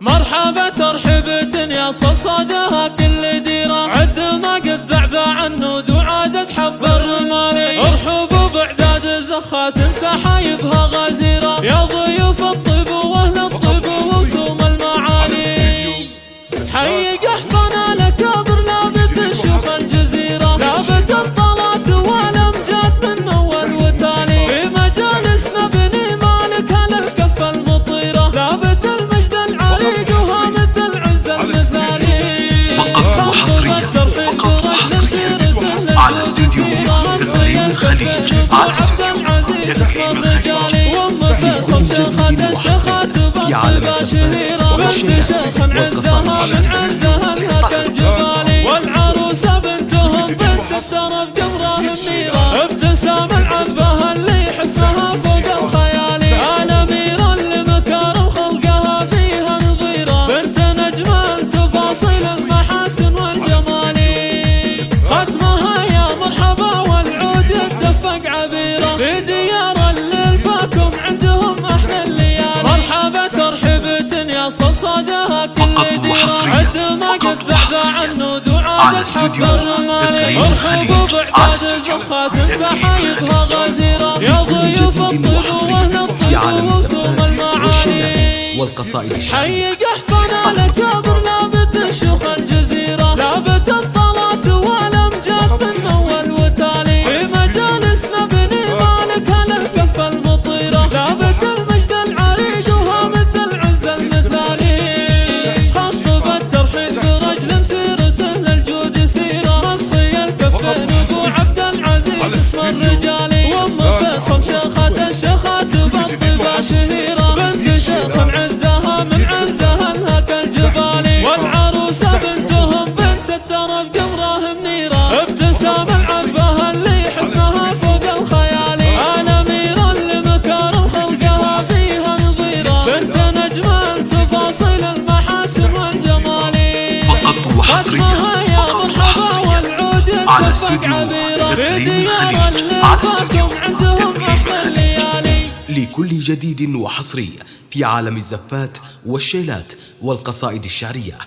مرحبا ترحبة يا صدها كل ديرة، عد ما قد ذعب عنود وعادت حب الرمالي. ارحبوا بعداد زخات سحايبها غزيرة، يا ضيوف الطيب واهل الطيب وصوم المعالي. حي قحطنا لكابر لابد نشوف الجزيرة، لابد الطلات والامجاد من اول وتالي. في مجالسنا بني مالك هالكف المطيرة، لابد المجد العريق وهامد العز المثالي. فقط وحصريا على استوديو إقليم الخليج، على استوديو إقليم الخليج. فيصل شيخات الشيخات في عالم الزفات والشيلات والقصائد الشعرية، والعروسة بنتهم بنت الشرف قمرها منيرة، ابتسام العذبة اللي حسنها فوق الخيالي. الأميرة لمكارم خلقها فيها نظيرة، بنت نجمة تفاصيل المحاسن والجمالي. ختمها يا مرحبا والعود يتدفق عبيرة، في ديار الليل فاكم عندهم احلى الليالي. مرحبا ترحبة يا صدها كل ديرة، عد ما قد ذعب عنود وعادت حب الرمالي. ارحبوا بعداد زخات سحايبها غزيرة، يا ضيوف الطيب واهل الطيب وصوم المعالي. والقصائد الشعرية. حي قحطنا لكابر لابد نشوف الجزيرة، لابد الطلات والامجاد من اول وتالي. في مجالسنا بني مالك هالكف المطيرة، لابد المجد العريق وهامد العز المثالي. خاص بالترحيب برجل سيرته للجود سيرة، مصخي الكف ابو عبد العزيز اسم الرجالي. وام فيصل شيخات الشيخات بالطيبة شهيرة، بنت شيخ معزها من عزها الهك الجبالي. والعروسة بنتهم بنت الترف قمرها منيرة، ابتسام العذبة اللي حسنها فوق الخيالي. الأميرة لمكارم خلقها فيها نظيرة، بنت نجمة تفاصيل المحاسن والجمالي. فقط وحصريا يا مرحبا والعود على استوديو إقليم الخليج، على استوديو إقليم الخليج. لكل جديد وحصري في عالم الزفات والشيلات والقصائد الشعرية.